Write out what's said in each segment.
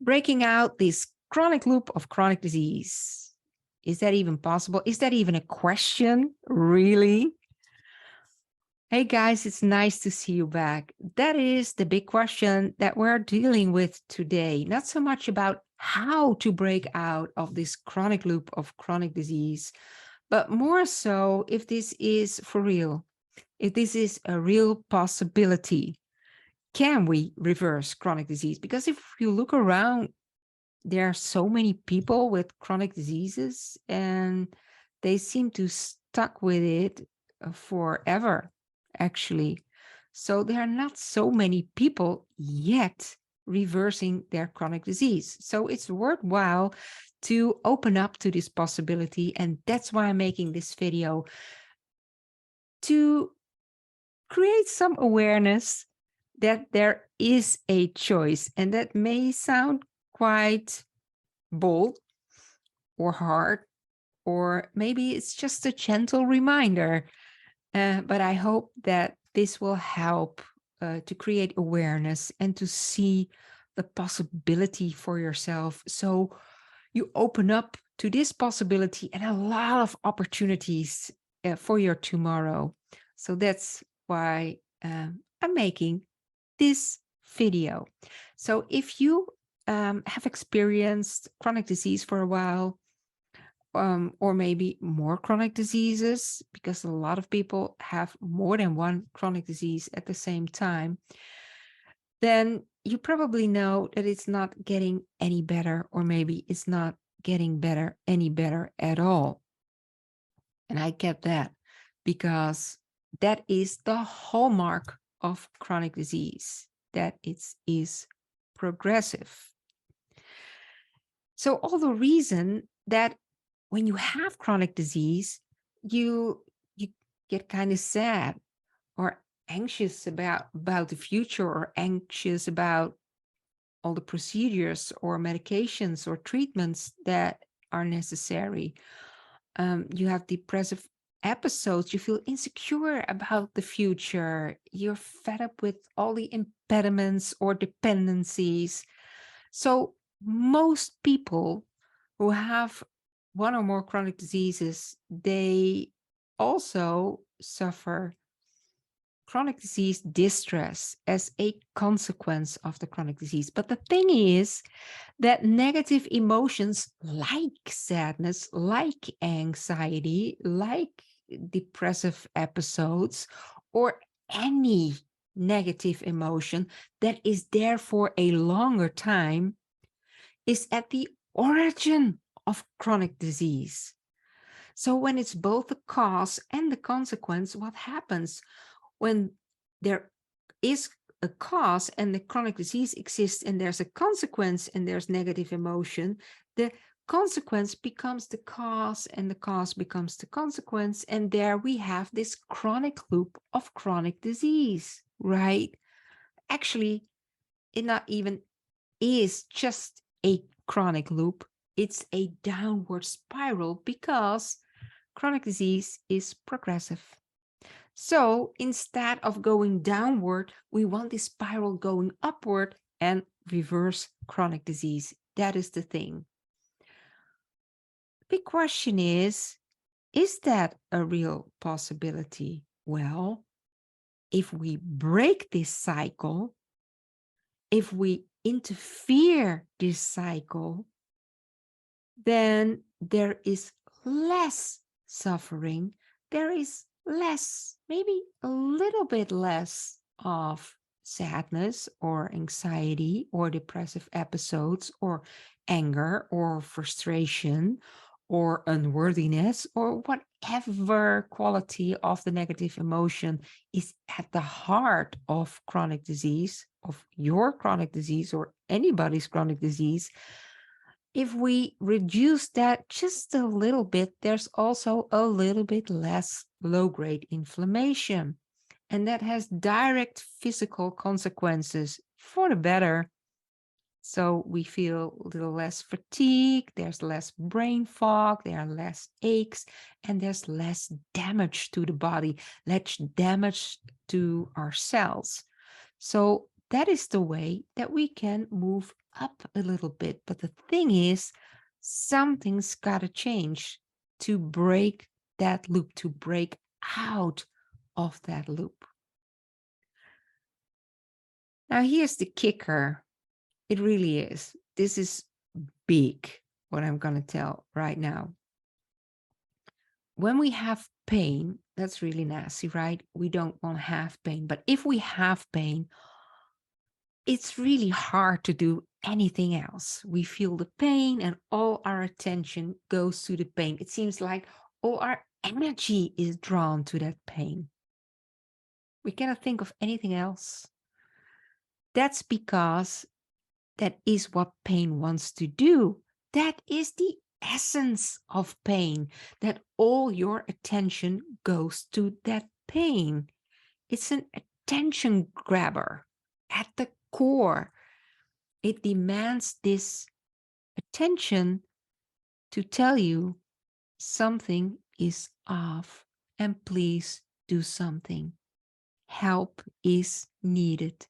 breaking out this chronic loop of chronic disease. Is that even possible? Is that even a question? Really? Hey guys, it's nice to see you back. That is the big question that we're dealing with today. Not so much about how to break out of this chronic loop of chronic disease, but more so if this is for real, if this is a real possibility. Can we reverse chronic disease? Because if you look around, there are so many people with chronic diseases and they seem to stuck with it forever, actually. So there are not so many people yet reversing their chronic disease. So it's worthwhile to open up to this possibility. And that's why I'm making this video, to create some awareness that there is a choice. And that may sound quite bold or hard, or maybe it's just a gentle reminder. But I hope that this will help to create awareness and to see the possibility for yourself. So you open up to this possibility and a lot of opportunities for your tomorrow. So that's why I'm making this video. So if you have experienced chronic disease for a while, or maybe more chronic diseases, because a lot of people have more than one chronic disease at the same time, then you probably know that it's not getting any better, or maybe it's not getting better, any better at all. And I get that, because that is the hallmark of chronic disease, that it is progressive. So all the reason that when you have chronic disease, you get kind of sad or anxious about the future, or anxious about all the procedures or medications or treatments that are necessary. You have depressive episodes. You feel insecure about the future. You're fed up with all the impediments or dependencies. So most people who have one or more chronic diseases, they also suffer chronic disease distress as a consequence of the chronic disease. But the thing is that negative emotions like sadness, like anxiety, like depressive episodes, or any negative emotion that is there for a longer time, is at the origin of chronic disease. So when it's both the cause and the consequence, what happens when there is a cause and the chronic disease exists, and there's a consequence and there's negative emotion, the consequence becomes the cause and the cause becomes the consequence. And there we have this chronic loop of chronic disease, right? Actually, it not even is just a chronic loop. It's a downward spiral, because chronic disease is progressive. So instead of going downward, we want this spiral going upward and reverse chronic disease. That is the thing. The big question is that a real possibility? Well, if we break this cycle, if we interfere this cycle, then there is less suffering. There is less, maybe a little bit less of sadness or anxiety or depressive episodes or anger or frustration or unworthiness, or whatever quality of the negative emotion is at the heart of chronic disease, of your chronic disease or anybody's chronic disease. If we reduce that just a little bit, there's also a little bit less low-grade inflammation. And that has direct physical consequences for the better. So we feel a little less fatigue, there's less brain fog, there are less aches, and there's less damage to the body, less damage to our cells. So that is the way that we can move up a little bit. But the thing is, something's got to change to break that loop, to break out of that loop. Now, here's the kicker. It really is. This is big, what I'm going to tell right now. When we have pain, that's really nasty, right? We don't want to have pain. But if we have pain, it's really hard to do anything else. We feel the pain and all our attention goes to the pain. It seems like all our energy is drawn to that pain. We cannot think of anything else. That's because that is what pain wants to do. That is the essence of pain, that all your attention goes to that pain. It's an attention grabber at the core. It demands this attention to tell you something is off and please do something. Help is needed.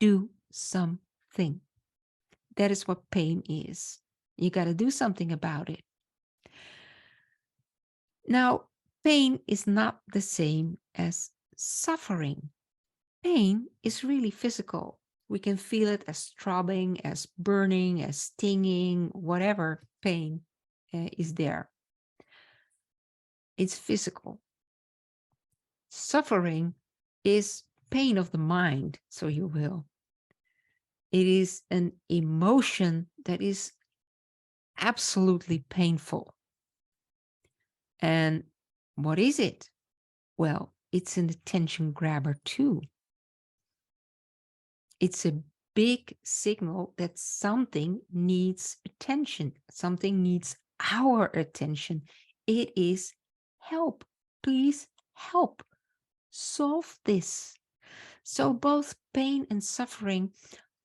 Do something. That is what pain is. You got to do something about it. Now, pain is not the same as suffering. Pain is really physical. We can feel it as throbbing, as burning, as stinging, whatever pain is there. It's physical. Suffering is pain of the mind, so you will. It is an emotion that is absolutely painful. And what is it? Well, it's an attention grabber too. It's a big signal that something needs attention. Something needs our attention. It is help. Please help. Solve this. So both pain and suffering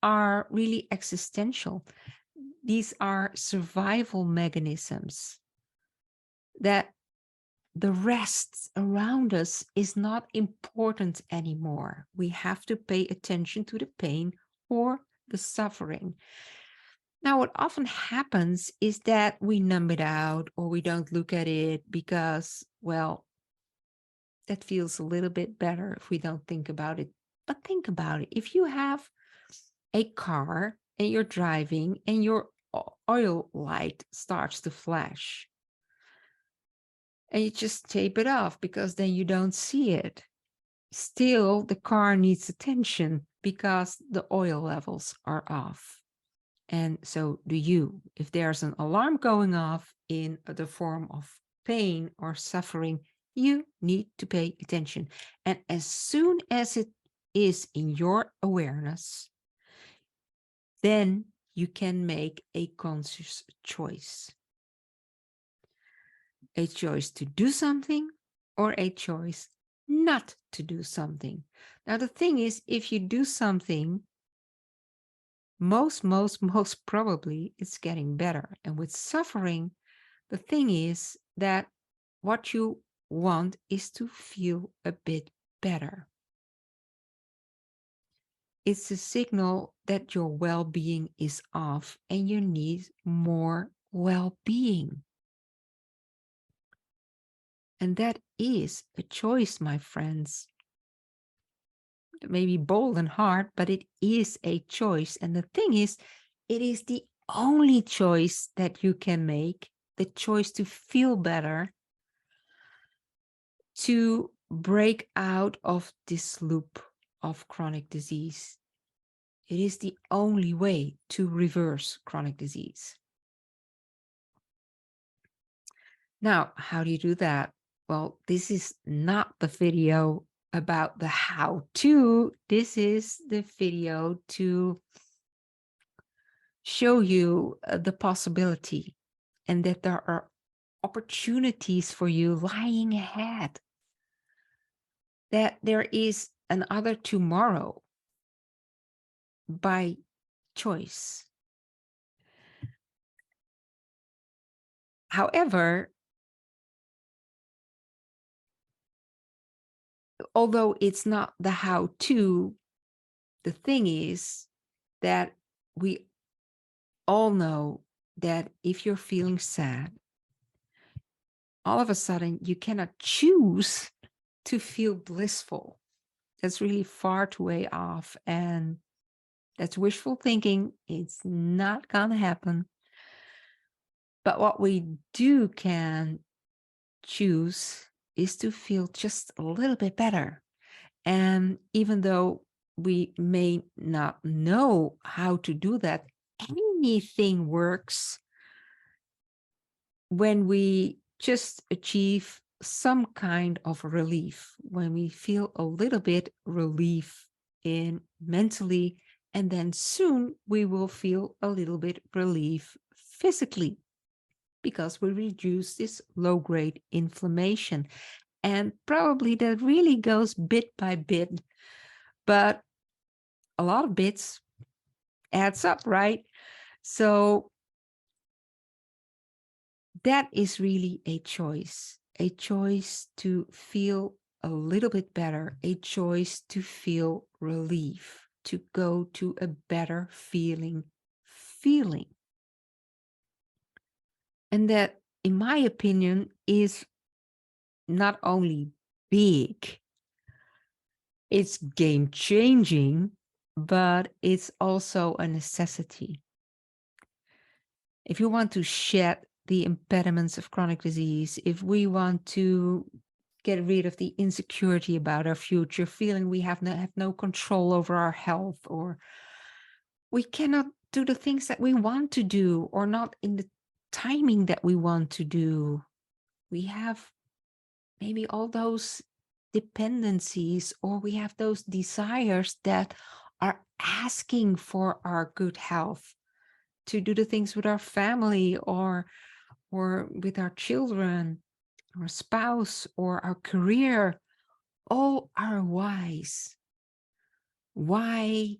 are really existential. These are survival mechanisms that the rest around us is not important anymore. We have to pay attention to the pain or the suffering. Now, what often happens is that we numb it out or we don't look at it because, well, that feels a little bit better if we don't think about it. But think about it. If you have a car and you're driving and your oil light starts to flash, and you just tape it off because then you don't see it. Still, the car needs attention because the oil levels are off. And so do you. If there's an alarm going off in the form of pain or suffering, you need to pay attention. And as soon as it is in your awareness, then you can make a conscious choice. A choice to do something or a choice not to do something. Now, the thing is, if you do something, most probably it's getting better. And with suffering, the thing is that what you want is to feel a bit better. It's a signal that your well-being is off and you need more well-being. And that is a choice, my friends. It may be bold and hard, but it is a choice. And the thing is, it is the only choice that you can make, the choice to feel better, to break out of this loop of chronic disease. It is the only way to reverse chronic disease. Now, how do you do that? Well, this is not the video about the how-to. This is the video to show you the possibility and that there are opportunities for you lying ahead. That there is another tomorrow by choice. However, although it's not the how-to, the thing is that we all know that if you're feeling sad, all of a sudden you cannot choose to feel blissful. That's really far too way off. And that's wishful thinking. It's not going to happen. But what we can choose is to feel just a little bit better. And even though we may not know how to do that, anything works when we just achieve some kind of relief, when we feel a little bit relief in mentally, and then soon we will feel a little bit relief physically because we reduce this low-grade inflammation. And probably that really goes bit by bit, but a lot of bits adds up, right? So that is really a choice to feel a little bit better, a choice to feel relief, to go to a better feeling. And that, in my opinion, is not only big, it's game changing, but it's also a necessity. If you want to shed the impediments of chronic disease, if we want to get rid of the insecurity about our future, feeling we have no control over our health, or we cannot do the things that we want to do, or not in the timing that we want to do, we have maybe all those dependencies, or we have those desires that are asking for our good health, to do the things with our family, or with our children, our spouse, or our career, all are whys. Why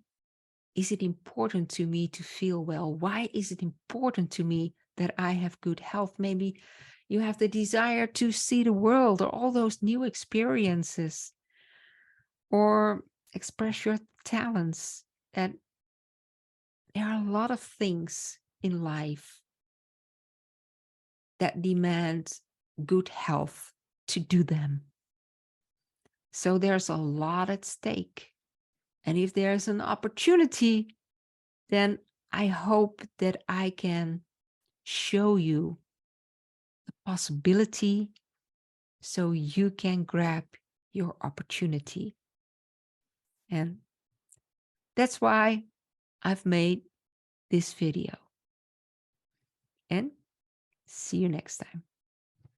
is it important to me to feel well? Why is it important to me that I have good health? Maybe you have the desire to see the world, or all those new experiences, or express your talents. And there are a lot of things in life that demand good health to do them. So there's a lot at stake. And if there's an opportunity, then I hope that I can show you the possibility so you can grab your opportunity. And that's why I've made this video. And see you next time.